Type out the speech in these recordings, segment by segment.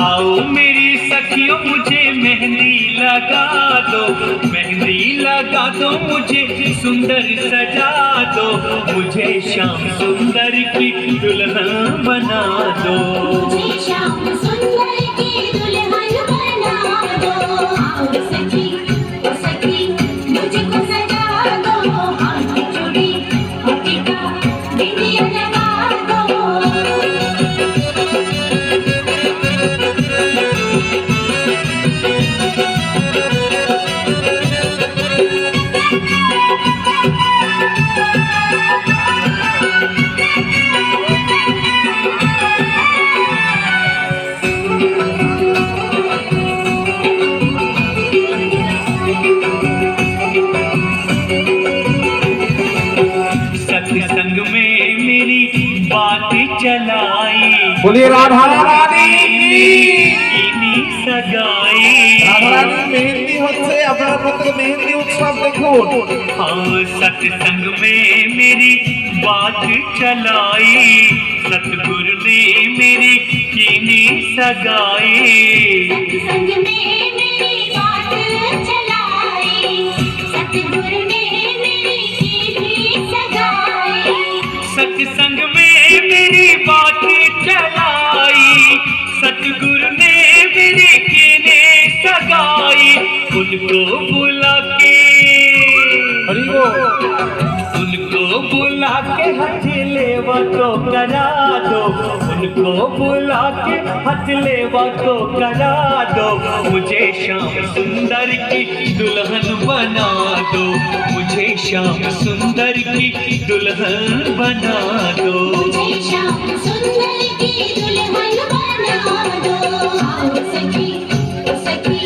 आओ मेरी सखियों मुझे मेहंदी लगा दो, मेहंदी लगा दो मुझे सुंदर सजा दो, मुझे श्याम सुंदर की दुल्हन बना दो, मुझे श्याम सुंदर की दुल्हन बना दो। आओ सखी ओ सखी मुझको सजा दो, हाथ में चूड़ी और टीका बिंदिया लगा दो। सत्संग में मेरी बात चलाई, बोलिए राधा रानी इन्हीं सगाई। রাধা রানী মেহেন্দি হচ্ছে, আপনারা প্রত্যেকে মেহেন্দি উৎসব দেখুন। हाँ सत्संग में मेरी बात चलाई, सतगुरु ने मेरी कीनी सगाई, सत्संग में मेरी बात चलाई, सतगुरु ने मेरी कीनी सगाई। सत्संग में मेरी बात चलाई, सतगुरु ने मेरी कीने सगाई। उनको बुला के, हरि बोल। उनको बुला के हाथ लेवा तो करा दो, उनको बुला के हाथ लेवा तो करा दो, मुझे श्याम सुंदर की दुल्हन बना दो, मुझे श्याम सुंदर की दुल्हन बना दो, मुझे श्याम सुंदर की दुल्हन बना दो। आओ सखी ओ सखी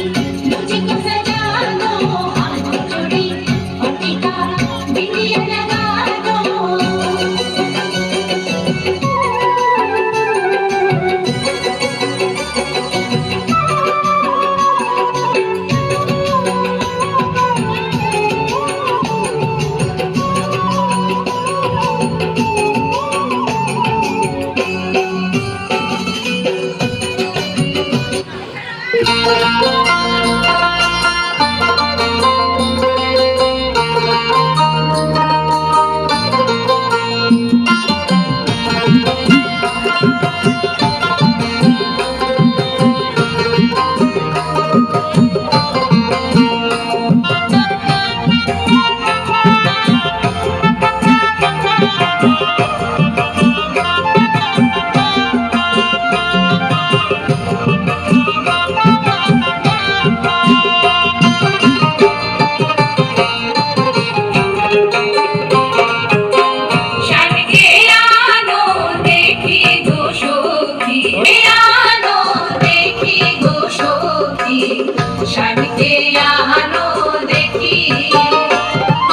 मुझको सजा दो, हाथ में चूड़ी और टीका बिंदिया लगा दो।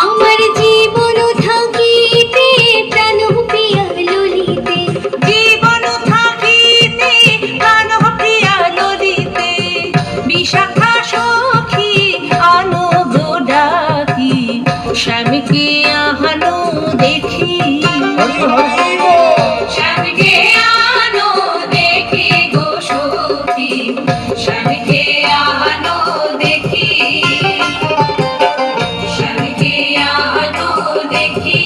আমার জীবন থাকিতে প্রাণ প্রিয়া ললিতে, জীবন থাকিতে প্রাণ প্রিয়া ললিতে, বিশাখা সখী আনো গো ডাকি, শ্যামকে আহানো দেখি, শ্যামকে আনো দেখি গো সখী, শ্যামকে আহানো দেখি, শ্যামকে আহানো দেখি।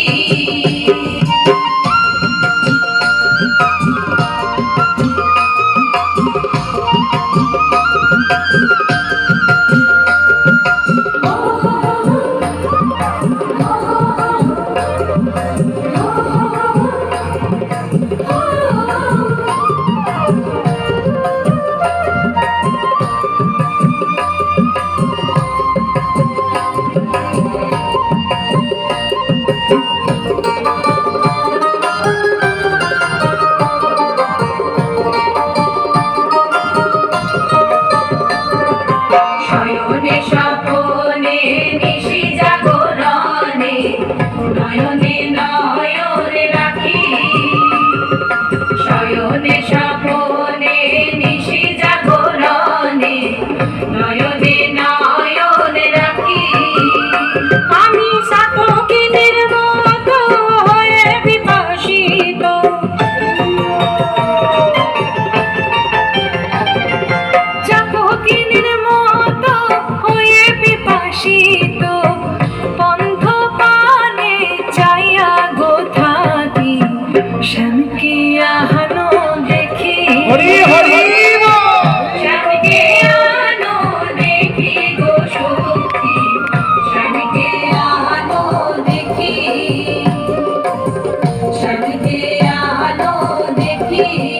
দেখি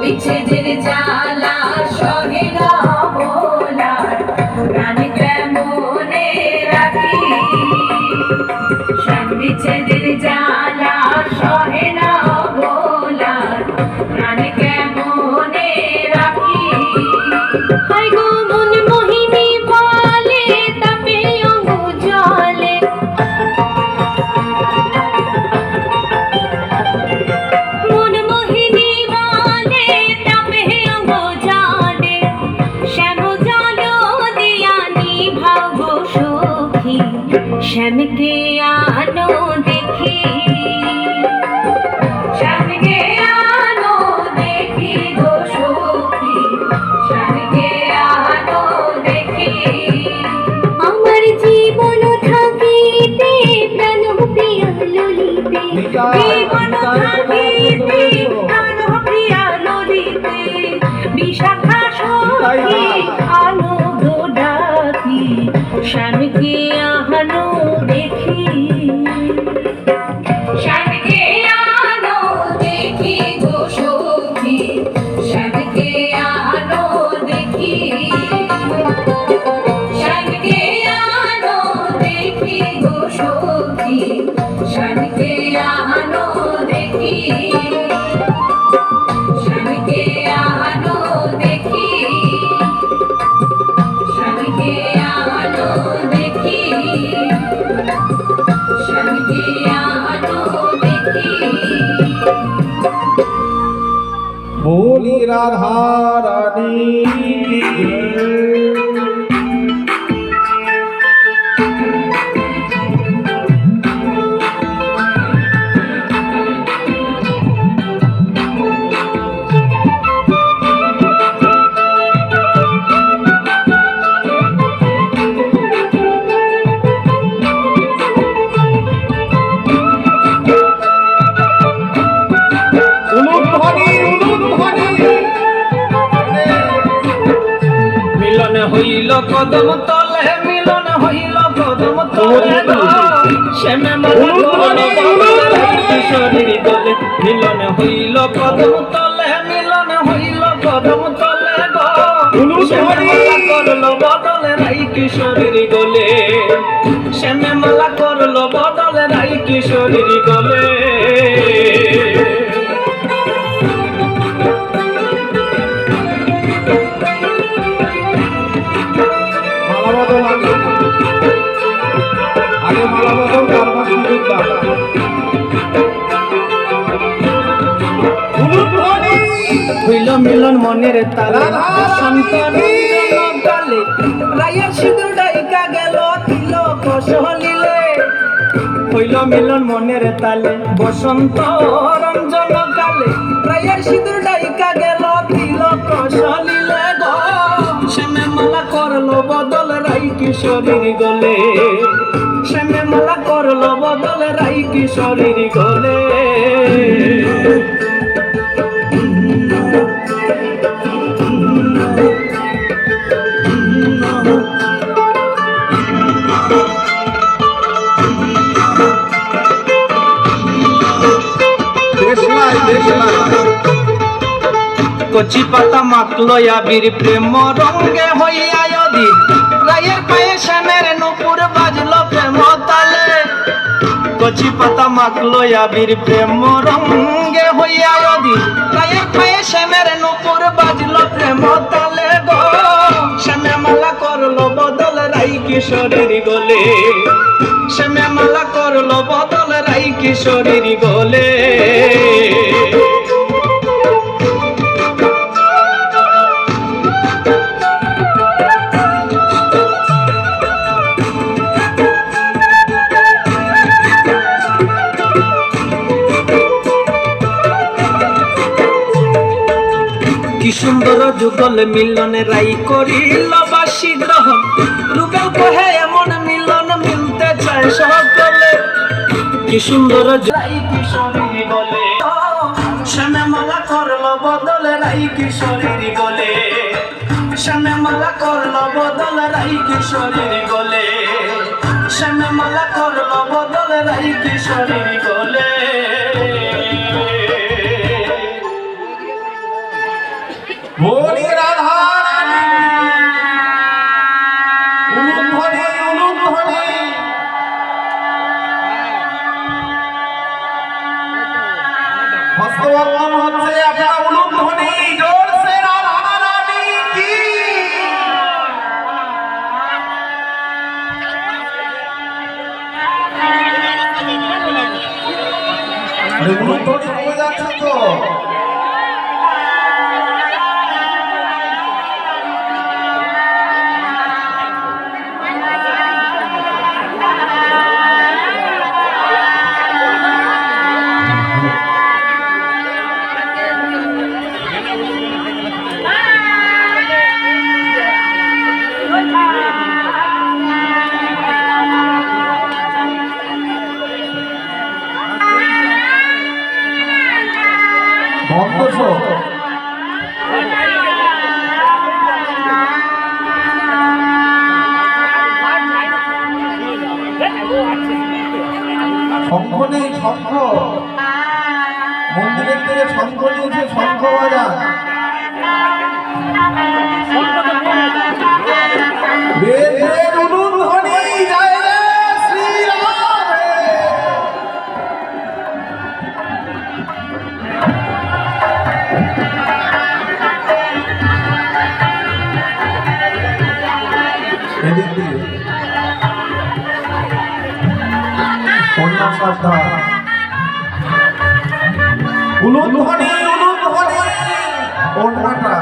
বিচ্ছেদের জ্বালা সহে না ভোলার প্রাণ কেমনে রাখি বিচ্ছেদের জ্বালা সহে না ভোলার প্রাণ কেমনে রাখি হায় গো মন মোহিনী বলে তাপে অঙ্গ জলে শ্যামকে আনো দেখি শ্যামকে আনো দেখি গো সখী শ্যামকে আনো দেখি আমার জীবন থাকিতে প্রাণ প্রিয়া ললিতে জীবন থাকিতে প্রাণ প্রিয়া ললিতে বিশাখা সখী আনো গো ডাকি শ্যামকে আনো দেখি শ্যামকে আনো দেখি গো সখী শ্যামকে আনো দেখি শ্যামকে আনো দেখি গো সখী শ্যামকে আনো দেখি শ্যামকে আনো দেখি শ্যামকে আনো দেখি শ্যামকে আনো দেখি बोली राधा रानी की जय। মিলন হইল কদম তলে মিলন হইল কদম তলে শ্যামে মালা করল কিশোরীর দলে মিলন হইল কদম তলে মিলন হইল কদম তলে শ্যামে মালা করল বদলে রাই কিশোরীর গলে শ্যামে মালা করল বদলে রাই কিশোরীর গলে হইল মিলন মনের তালে বসন্ত রঞ্জন গালে রায়ের সিঁদুর ডাইকা গেল তিলক সলিলে হইল মিলন মনের তালে বসন্ত রঞ্জন গালে রায়ের সিঁদুর ডাইকা গেল তিলক সলিলে গো শ্যামে মালা করলো বদল রাই কিশোরীর গলে শ্যামে মালা করলো বদল রাই কিশোরীর গলে কচি পাতা মাখলো আবির প্রেম রঙ্গে হইয়া অধীর রায়ের পায়ে শ্যামের নুপুর বাজলো প্রেম তালে কচি পাতা মাখলো আবির প্রেম রঙ্গে হইয়া অধীর রায়ের পায়ে শ্যামের নুপুর বাজলো প্রেম তালে গো শ্যামে মালা করলো বদল রাই কিশোরীর গলে শ্যামে মালা করলো বদল রাই কিশোরীর গলে কি সুন্দর যুগল মিলনে রাই করিল বাসী গ্রহণ রুবেল কহে এমন মিলন মিলতে চায় সকলে কি সুন্দর রাই কিশোরী বলে শ্যামে মালা করলো বদল রাই কিশোরী বলে শ্যামে মালা করলো বদল রাই কিশোরী বলে শ্যামে মালা করলো বদল রাই কিশোরী বলে বলি রাধা রানী উলুধ্বনি উলুধ্বনি হস্তবন্ধন হচ্ছে আপনার উলুধ্বনি জোরসে রাধা রানী কি আরে উলুধ্বনি হয়ে যাচ্ছে তো বন্ধ শঙ্খ নেই শঙ্খ মন্দিরের থেকে শঙ্খ নিয়েছে শঙ্খ বাজার বেদের উলুধ্বনি জয় রে শ্রীরাম এদিক দিয়ে কন্যা শ্রদ্ধা উলুধ্বনি উলুধ্বনি কন্যাটা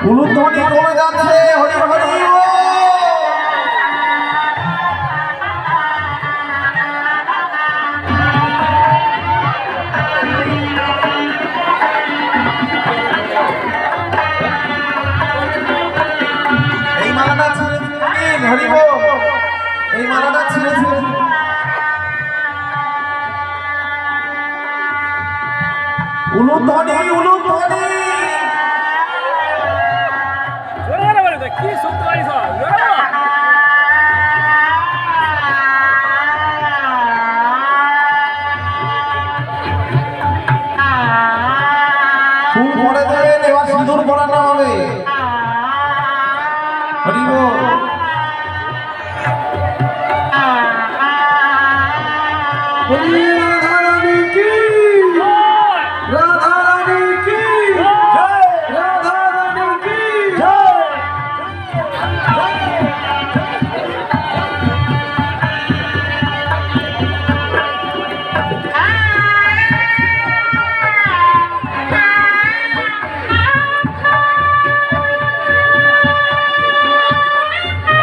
উলুধ্বনি কমে যাচ্ছে হরি হরি এই মালাটা ছিঁড়েছিলেন হরি এই মালাটা ছিঁড়েছিলেন উলুধ্বনি উলুধ্বনি কি শুনতে পারিস ফুল ভরে দেবেন এবার সিঁদুর পরানো হবে হরি বল রাধা রানী কি রাধা রানী কি রাধা রানী কি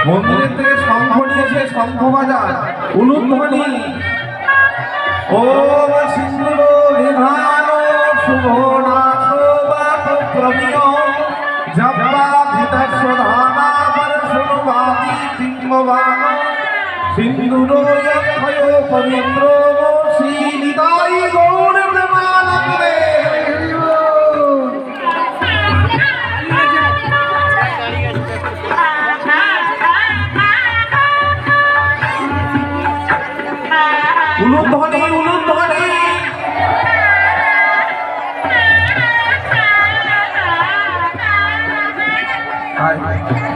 মন্দিরের থেকে শঙ্খ নিয়েছে শঙ্খ বাজার উলুধ্বনি ওম সিন্ধুর বিধান শুভ নাশো বাত প্রমিয় জব্বা ধিতস্বধানা পরশুবাদি বিম্ববান সিন্ধুর যক্ষয় পবিত্র শ্রীনিতাই গৌর প্রেমানন্দে উলুধ্বনি উলুধ্বনি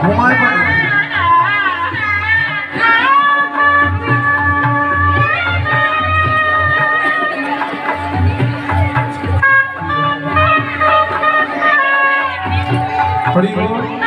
ঘুমায় পড়ে হরি বল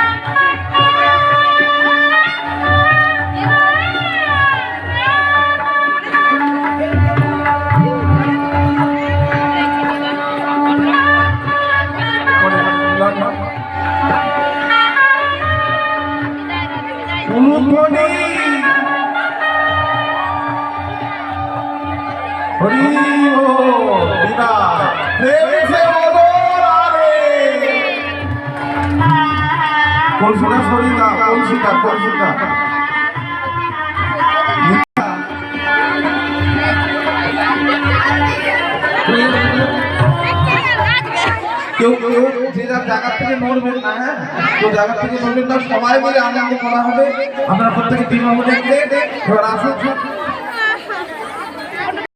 কলসিটা সরিয়ে দাও, কলসিটা কেউ যে যার জায়গা থেকে নড়বেন না, হ্যাঁ কেউ জায়গা থেকে নড়বেন না, সবাই মিলে আনন্দ করা হবে। আপনারা প্রত্যেকে টিম হবে দেখতে। এবার আসুন